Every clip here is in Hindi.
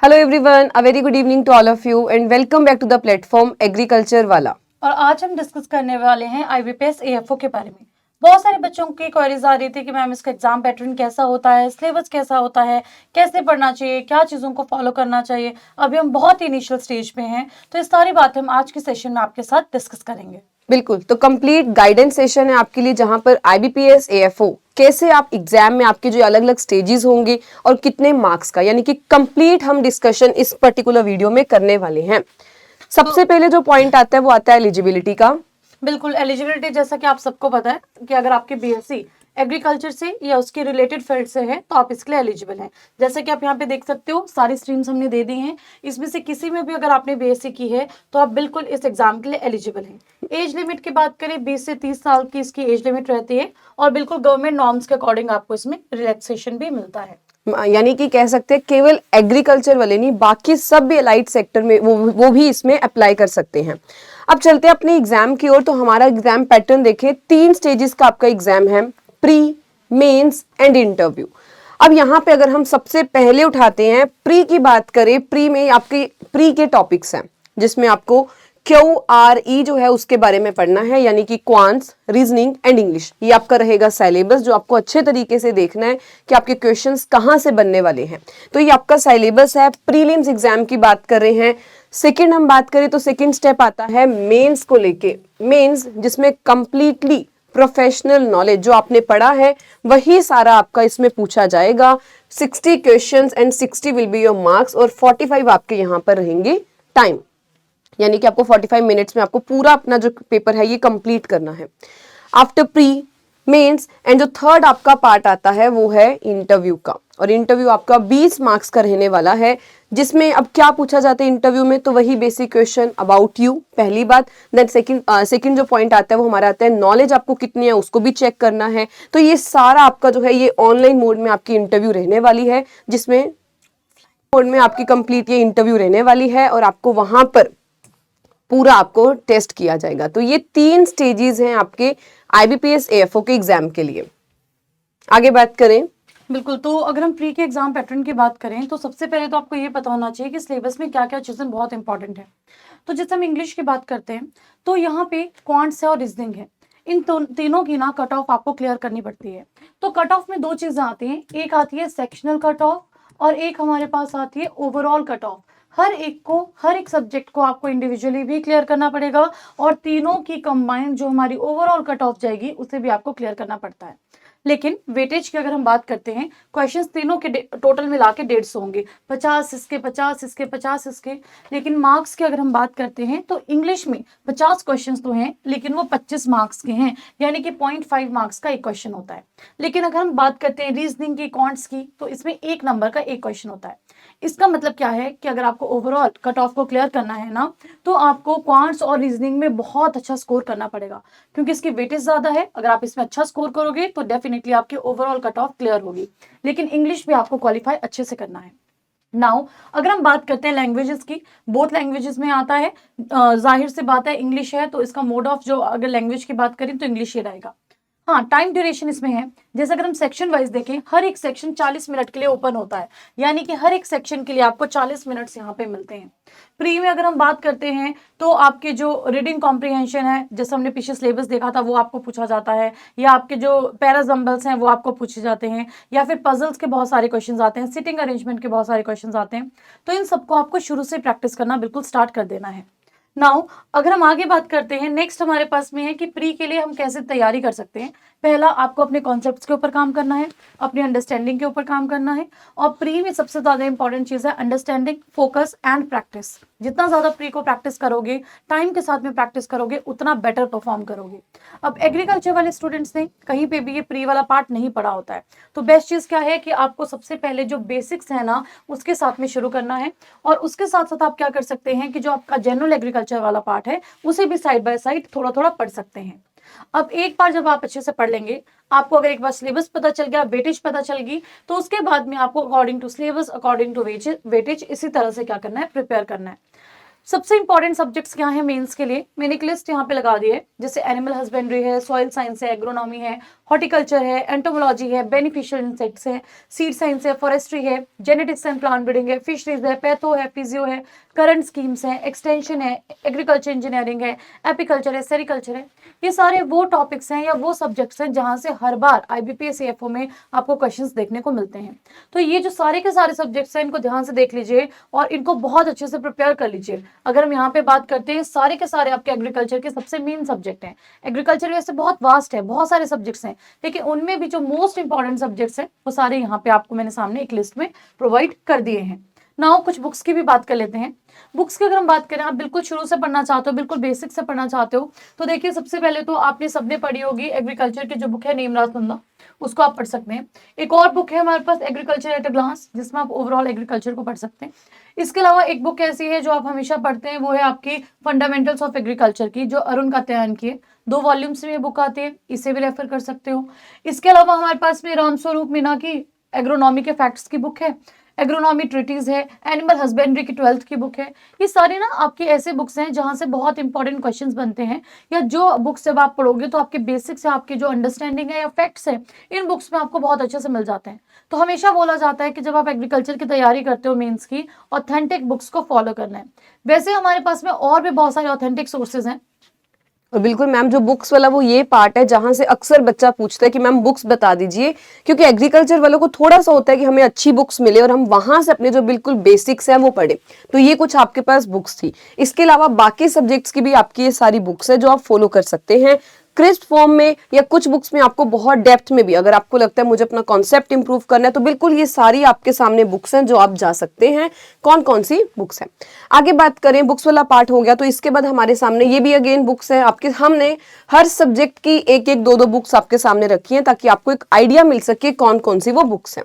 Hello everyone, a very good evening to all of you and welcome back to the platform Agriculture वाला। और आज हम डिस्कस करने वाले हैं IBPS AFO के बारे में। बहुत सारे बच्चों की क्वेरीज आ रही थी कि मैम इसका एग्जाम पैटर्न कैसा होता है, सिलेबस कैसा होता है, कैसे पढ़ना चाहिए, क्या चीज़ों को फॉलो करना चाहिए। अभी हम बहुत ही इनिशियल स्टेज पे हैं, तो इस सारी बातें हम आज के सेशन में आपके साथ डिस्कस करेंगे। बिल्कुल, तो कंप्लीट गाइडेंस सेशन है आपके लिए, जहां पर IBPS AFO कैसे आप एग्जाम में आपके जो अलग अलग स्टेजेस होंगे और कितने मार्क्स का, यानी कि कंप्लीट हम डिस्कशन इस पर्टिकुलर वीडियो में करने वाले हैं। सबसे पहले जो पॉइंट आता है वो आता है एलिजिबिलिटी का। बिल्कुल, एलिजिबिलिटी जैसा कि आप सबको पता है कि अगर आपके BSc एग्रीकल्चर से या उसके रिलेटेड फील्ड से है तो आप इसके लिए एलिजिबल हैं। जैसे कि आप यहाँ पे देख सकते हो, सारी स्ट्रीम्स हमने दे दी हैं। इसमें से किसी में भी अगर आपने BSc की है तो आप बिल्कुल इस एग्जाम के लिए एलिजिबल हैं। एज लिमिट की बात करें, 20 से 30 साल की इसकी एज लिमिट रहती है और बिल्कुल गवर्नमेंट नॉर्म्स के अकॉर्डिंग आपको इसमें रिलैक्सेशन भी मिलता है। यानी कि कह सकते हैं केवल एग्रीकल्चर वाले नहीं, बाकी सब भी अलाइड सेक्टर में वो भी इसमें अप्लाई कर सकते हैं। अब चलते हैं अपने एग्जाम की ओर। तो हमारा एग्जाम पैटर्न देखें, 3 स्टेजेस का आपका एग्जाम है, प्री, मेंस एंड इंटरव्यू। अब यहाँ पे अगर हम सबसे पहले उठाते हैं प्री की बात करें, प्री में आपके प्री के टॉपिक्स हैं जिसमें आपको QRE जो है उसके बारे में पढ़ना है, यानी कि क्वांट्स, रीजनिंग एंड इंग्लिश। ये आपका रहेगा सिलेबस, जो आपको अच्छे तरीके से देखना है कि आपके क्वेश्चंस कहाँ से बनने वाले हैं। तो ये आपका सिलेबस है। प्रीलिम्स एग्जाम की बात कर रहे हैं। सेकंड हम बात करें तो सेकंड स्टेप आता है मेंस को लेके। मेंस जिसमें कंप्लीटली प्रोफेशनल नॉलेज जो आपने पढ़ा है वही सारा आपका इसमें पूछा जाएगा। 60 questions and 60 will be your marks और 45 आपके यहाँ पर रहेंगे टाइम, यानी कि आपको 45 मिनट्स में आपको पूरा अपना जो पेपर है ये कंप्लीट करना है। आफ्टर प्री, मेंस एंड जो थर्ड आपका पार्ट आता है वो है इंटरव्यू का। और इंटरव्यू आपका 20 मार्क्स का रहने वाला है, जिसमें अब क्या पूछा जाता है इंटरव्यू में, तो वही बेसिक क्वेश्चन अबाउट यू, पहली बात। देन सेकंड जो पॉइंट आता है वो हमारा आता है नॉलेज आपको कितनी है उसको भी चेक करना है। तो ये सारा आपका जो है ये ऑनलाइन मोड में आपकी इंटरव्यू रहने वाली है, जिसमें मोड में आपकी कंप्लीट ये इंटरव्यू रहने वाली है और आपको वहां पर पूरा आपको टेस्ट किया जाएगा। तो ये 3 स्टेजेस हैं आपके IBPS AFO के एग्जाम के लिए। आगे बात करें, बिल्कुल, तो अगर हम प्री के एग्जाम पैटर्न की बात करें तो सबसे पहले तो आपको ये पता होना चाहिए कि सिलेबस में क्या क्या चीज़ें बहुत इंपॉर्टेंट है। तो जैसे हम इंग्लिश की बात करते हैं तो यहाँ पे क्वांट्स है और रीजनिंग है। इन तीनों की ना कट ऑफ आपको क्लियर करनी पड़ती है। तो कट ऑफ में 2 चीज़ें आती हैं, एक आती है सेक्शनल कट ऑफ और एक हमारे पास आती है ओवरऑल कट ऑफ। हर एक सब्जेक्ट को आपको इंडिविजुअली भी क्लियर करना पड़ेगा और तीनों की कंबाइंड जो हमारी ओवरऑल कट ऑफ जाएगी उसे भी आपको क्लियर करना पड़ता है। लेकिन वेटेज की अगर हम बात करते हैं, क्वेश्चंस तीनों के टोटल मिला के 150 होंगे, 50 इसके, 50 इसके, 50 इसके। लेकिन मार्क्स की अगर हम बात करते हैं तो इंग्लिश में 50 क्वेश्चंस तो हैं लेकिन वो 25 मार्क्स के हैं, यानी कि 0.5 मार्क्स का एक क्वेश्चन होता है। लेकिन अगर हम बात करते हैं रीजनिंग की, क्वांट्स की, तो इसमें 1 नंबर का एक क्वेश्चन होता है। इसका मतलब क्या है कि अगर आपको ओवरऑल कट ऑफ को क्लियर करना है ना, तो आपको क्वांट्स और रीजनिंग में बहुत अच्छा स्कोर करना पड़ेगा, क्योंकि इसकी वेटेज ज्यादा है। अगर आप इसमें अच्छा स्कोर करोगे तो डेफिनेटली आपकी ओवरऑल कट ऑफ क्लियर होगी। लेकिन इंग्लिश भी आपको क्वालिफाई अच्छे से करना है। नाउ अगर हम बात करते हैं लैंग्वेजेस की, बोथ लैंग्वेजेस में आता है। जाहिर सी बात है इंग्लिश है तो इसका मोड ऑफ जो अगर लैंग्वेज की बात करें तो इंग्लिश ही रहेगा। हाँ, टाइम ड्यूरेशन इसमें है। जैसे अगर हम सेक्शन वाइज देखें, हर एक सेक्शन 40 मिनट के लिए ओपन होता है, यानी कि हर एक सेक्शन के लिए आपको 40 मिनट्स यहाँ पे मिलते हैं। प्री में अगर हम बात करते हैं तो आपके जो रीडिंग कॉम्प्रिहेंशन है, जैसे हमने पीछे सिलेबस देखा था, वो आपको पूछा जाता है, या आपके जो पैराजम्बल्स हैं वो आपको पूछे जाते हैं, या फिर पजल्स के बहुत सारे क्वेश्चन आते हैं, सिटिंग अरेंजमेंट के बहुत सारे क्वेश्चन आते हैं। तो इन सबको आपको शुरू से प्रैक्टिस करना बिल्कुल स्टार्ट कर देना है। नाउ अगर हम आगे बात करते हैं, नेक्स्ट हमारे पास में है कि प्री के लिए हम कैसे तैयारी कर सकते हैं। पहला, आपको अपने कॉन्सेप्ट्स के ऊपर काम करना है, अपनी अंडरस्टैंडिंग के ऊपर काम करना है। और प्री में सबसे ज़्यादा इंपॉर्टेंट चीज़ है अंडरस्टैंडिंग, फोकस एंड प्रैक्टिस। जितना ज़्यादा प्री को प्रैक्टिस करोगे, टाइम के साथ में प्रैक्टिस करोगे, उतना बेटर परफॉर्म करोगे। अब एग्रीकल्चर वाले स्टूडेंट्स ने कहीं पे भी ये प्री वाला पार्ट नहीं पढ़ा होता है, तो बेस्ट चीज़ क्या है कि आपको सबसे पहले जो बेसिक्स है ना उसके साथ में शुरू करना है। और उसके साथ साथ आप क्या कर सकते हैं कि जो आपका जनरल एग्रीकल्चर वाला पार्ट है उसे भी साइड बाय साइड थोड़ा थोड़ा पढ़ सकते हैं। अब एक बार जब आप अच्छे से पढ़ लेंगे, आपको अगर एक बार सिलेबस पता चल गया, वेटेज पता चल गई, तो उसके बाद में आपको according to syllabus, according to weightage इसी तरह से क्या करना है, प्रिपेयर करना है। सबसे इंपॉर्टेंट सब्जेक्ट्स क्या है मेंस के लिए, मैंने एक लिस्ट यहाँ पे लगा दी है। जैसे एनिमल हस्बेंड्री है, सॉइल साइंस है, एग्रोनॉमी है, हॉर्टिकल्चर है, एंटोमोलॉजी है, बेनिफिशियल इंसेक्ट्स है, सीड साइंस है, फॉरेस्ट्री है, जेनेटिक्स एंड प्लांट ब्रीडिंग है, फिशरीज है, पैथो है, फिजियो है, करंट स्कीम्स है, एक्सटेंशन है, एग्रीकल्चर इंजीनियरिंग है, एपिकल्चर है, सेरिकल्चर है। ये सारे वो टॉपिक्स हैं या वो सब्जेक्ट्स हैं जहां से हर बार IBPS AFO में आपको क्वेश्चंस देखने को मिलते हैं। तो ये जो सारे के सारे सब्जेक्ट्स हैं इनको ध्यान से देख लीजिए और इनको बहुत अच्छे से प्रिपेयर कर लीजिए। अगर हम यहाँ पे बात करते हैं, सारे के सारे आपके एग्रीकल्चर के सबसे मेन सब्जेक्ट हैं। एग्रीकल्चर वैसे बहुत वास्ट है, बहुत सारे सब्जेक्ट्स हैं, लेकिन उनमें भी जो मोस्ट इंपॉर्टेंट सब्जेक्ट्स हैं वो सारे यहाँ पे आपको मैंने सामने एक लिस्ट में प्रोवाइड कर दिए हैं। नाउ कुछ बुक्स की भी बात कर लेते हैं। बुक्स की अगर हम बात करें, आप बिल्कुल शुरू से पढ़ना चाहते हो, बिल्कुल बेसिक से पढ़ना चाहते हो, तो देखिए सबसे पहले तो आपने सबने पढ़ी होगी एग्रीकल्चर की जो बुक है नेमराज नंदा, उसको आप पढ़ सकते हैं। एक और बुक है हमारे पास एग्रीकल्चर एट अ ग्लांस, जिसमें आप ओवरऑल एग्रीकल्चर को पढ़ सकते हैं। इसके अलावा एक बुक ऐसी है जो आप हमेशा पढ़ते हैं, वो है आपकी फंडामेंटल्स ऑफ एग्रीकल्चर की, जो अरुण कात्यायन की है। 2 वॉल्यूम्स में ये बुक आती है, इसे भी रेफर कर सकते हो। इसके अलावा हमारे पास में रामस्वरूप मीना की एग्रोनॉमी के फैक्ट्स की बुक है, एग्रोनॉमी ट्रिटीज है, एनिमल हस्बेंड्री की 12th की बुक है। ये सारी ना आपकी ऐसे बुक्स हैं जहां से बहुत इंपॉर्टेंट क्वेश्चंस बनते हैं, या जो बुक्स जब आप पढ़ोगे तो आपके बेसिक से आपकी जो अंडरस्टैंडिंग है या फैक्ट्स है इन बुक्स में आपको बहुत अच्छे से मिल जाते हैं। तो हमेशा बोला जाता है कि जब आप एग्रीकल्चर की तैयारी करते हो मेंस की, ऑथेंटिक बुक्स को फॉलो करना है। वैसे हमारे पास में और भी बहुत सारे ऑथेंटिक सोर्सेज हैं। और बिल्कुल मैम, जो बुक्स वाला वो ये पार्ट है जहां से अक्सर बच्चा पूछता है कि मैम बुक्स बता दीजिए, क्योंकि एग्रीकल्चर वालों को थोड़ा सा होता है कि हमें अच्छी बुक्स मिले और हम वहां से अपने जो बिल्कुल बेसिक्स हैं वो पढ़े। तो ये कुछ आपके पास बुक्स थी। इसके अलावा बाकी सब्जेक्ट्स की भी आपकी ये सारी बुक्स है जो आप फॉलो कर सकते हैं क्रिस्प फॉर्म में, या कुछ बुक्स में आपको बहुत डेप्थ में भी, अगर आपको लगता है मुझे अपना कॉन्सेप्ट इंप्रूव करना है, तो बिल्कुल ये सारी आपके सामने बुक्स हैं जो आप जा सकते हैं। कौन कौन सी बुक्स हैं, आगे बात करें। बुक्स वाला पार्ट हो गया, तो इसके बाद हमारे सामने ये भी अगेन बुक्स हैं आपके। हमने हर सब्जेक्ट की एक एक दो बुक्स आपके सामने रखी हैं ताकि आपको एक आइडिया मिल सके कौन कौन सी वो बुक्स हैं।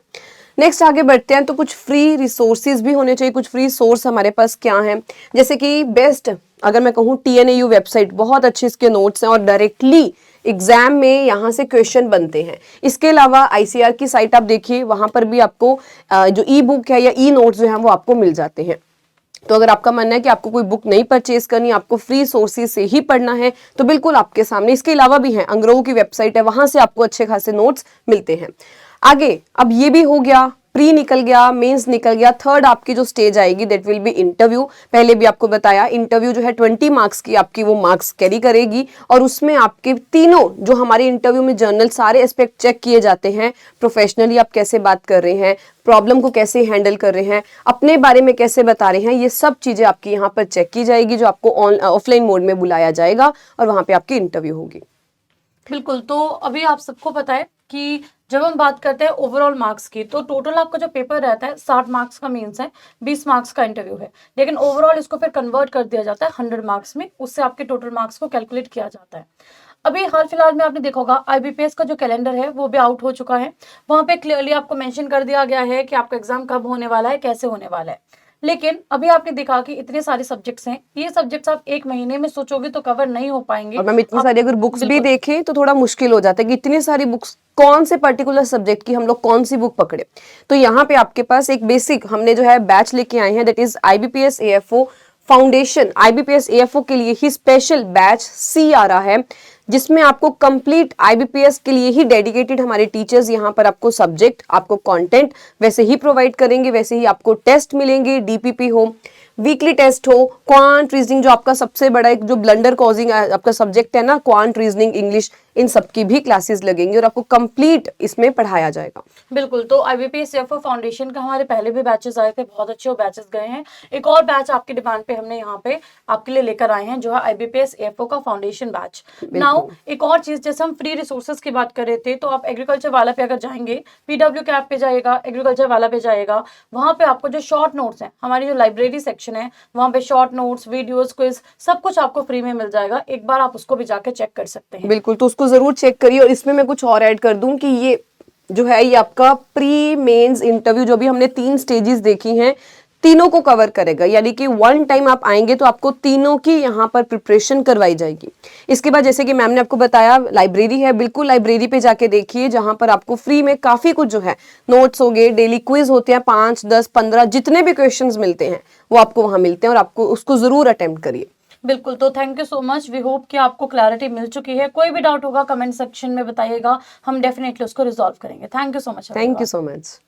नेक्स्ट आगे बढ़ते हैं, तो कुछ फ्री रिसोर्सेज भी होने चाहिए। कुछ फ्री सोर्स हमारे पास क्या हैं, जैसे कि बेस्ट अगर मैं कहूँ TNAU वेबसाइट, बहुत अच्छे इसके नोट्स हैं और डायरेक्टली एग्जाम में यहाँ से क्वेश्चन बनते हैं। इसके अलावा ICAR की साइट आप देखिए, वहां पर भी आपको जो ई बुक है या ई नोट्स जो है वो आपको मिल जाते हैं। तो अगर आपका मानना है कि आपको कोई बुक नहीं परचेज करनी, आपको फ्री सोर्सेज से ही पढ़ना है, तो बिल्कुल आपके सामने इसके अलावा भी है, अंग्रेजी की वेबसाइट है, वहां से आपको अच्छे खासे नोट्स मिलते हैं। आगे अब ये भी हो गया, प्री निकल गया, मेंस निकल गया। थर्ड आपकी जो स्टेज आएगी दैट विल बी इंटरव्यू। पहले भी आपको बताया, इंटरव्यू जो है 20 मार्क्स की आपकी वो मार्क्स कैरी करेगी, और उसमें आपके तीनों जो हमारे इंटरव्यू में जर्नल सारे एस्पेक्ट चेक किए जाते हैं। प्रोफेशनली आप कैसे बात कर रहे हैं, प्रॉब्लम को कैसे हैंडल कर रहे हैं, अपने बारे में कैसे बता रहे हैं, ये सब चीजें आपकी यहाँ पर चेक की जाएगी, जो आपको ऑफलाइन मोड में बुलाया जाएगा और वहां पे आपकी इंटरव्यू होगी। बिल्कुल, तो अभी आप सबको पता है कि जब हम बात करते हैं ओवरऑल मार्क्स की, तो टोटल आपका जो पेपर रहता है 60 मार्क्स का मेंस है, 20 मार्क्स का इंटरव्यू है, लेकिन ओवरऑल इसको फिर कन्वर्ट कर दिया जाता है 100 मार्क्स में, उससे आपके टोटल मार्क्स को कैलकुलेट किया जाता है। अभी हाल फिलहाल में आपने देखा होगा IBPS का जो कैलेंडर है वो भी आउट हो चुका है। वहां पे क्लियरली आपको मेंशन कर दिया गया है कि आपका एग्जाम कब होने वाला है, कैसे होने वाला है। लेकिन अभी आपने देखा कि इतने सारे सब्जेक्ट्स हैं, ये सब्जेक्ट्स आप एक महीने में सोचोगे तो कवर नहीं हो पाएंगे। और मैम इतनी सारी अगर बुक्स भी बिल्कुल। देखें तो थोड़ा मुश्किल हो जाता है कि इतनी सारी बुक्स कौन से पर्टिकुलर सब्जेक्ट की हम लोग कौन सी बुक पकड़े। तो यहाँ पे आपके पास एक बेसिक हमने जो है बैच लेके आए हैं, that is IBPS AFO foundation. IBPS AFO के लिए ही स्पेशल बैच C आ रहा है, जिसमें आपको कंप्लीट IBPS के लिए ही डेडिकेटेड हमारे टीचर्स यहाँ पर आपको सब्जेक्ट, आपको कंटेंट वैसे ही प्रोवाइड करेंगे, वैसे ही आपको टेस्ट मिलेंगे, DPP हो, वीकली टेस्ट हो, क्वांट रीजनिंग जो आपका सबसे बड़ा एक जो ब्लंडर कॉजिंग आपका सब्जेक्ट है ना, क्वांट रीजनिंग इंग्लिश, इन सब की भी क्लासेस लगेंगी और आपको कंप्लीट इसमें पढ़ाया जाएगा। बिल्कुल, तो IBPS AFO फाउंडेशन का हमारे पहले भी बैचेस आए थे, बहुत अच्छे वो बैचेस गए हैं। एक और बैच आपकी डिमांड पे हमने यहाँ पे आपके लिए लेकर आए हैं, जो है IBPS AFO का फाउंडेशन बैच। नाउ एक और चीज, जैसे हम फ्री रिसोर्सेज की बात कर रहे थे, तो आप एग्रीकल्चर वाला पे अगर जाएंगे, PW कैप पे जाएगा, एग्रीकल्चर वाला पे जाएगा, वहां पे आपको जो शॉर्ट नोट्स हैं, हमारी जो लाइब्रेरी सेक्शन है, वहां पे शॉर्ट नोट्स, वीडियोस, क्विज, सब कुछ आपको फ्री में मिल जाएगा। एक बार आप उसको भी जाके चेक कर सकते हैं। बिल्कुल, तो उसको जरूर चेक करिए। और इसमें मैं कुछ और ऐड कर दूं कि ये जो है ये आपका प्री मेंस इंटरव्यू, जो भी हमने 3 स्टेजेस देखी हैं, तीनों को कवर करेगा। यानी कि वन टाइम आप आएंगे तो आपको तीनों की यहाँ पर प्रिपरेशन करवाई जाएगी। इसके बाद जैसे कि मैम ने आपको बताया, लाइब्रेरी है, बिल्कुल लाइब्रेरी पे जाके देखिए, जहां पर आपको फ्री में काफी कुछ जो है नोट्स हो गए, डेली क्विज होते हैं, 5, 10, 15 जितने भी क्वेश्चंस मिलते हैं वो आपको वहां मिलते हैं, और आपको उसको जरूर अटेम्प्ट करिए। बिल्कुल, तो thank you so much. We hope कि आपको क्लैरिटी मिल चुकी है। कोई भी डाउट होगा कमेंट सेक्शन में बताइएगा, हम डेफिनेटली उसको रिजॉल्व करेंगे। Thank you so much thank you everyone. So much.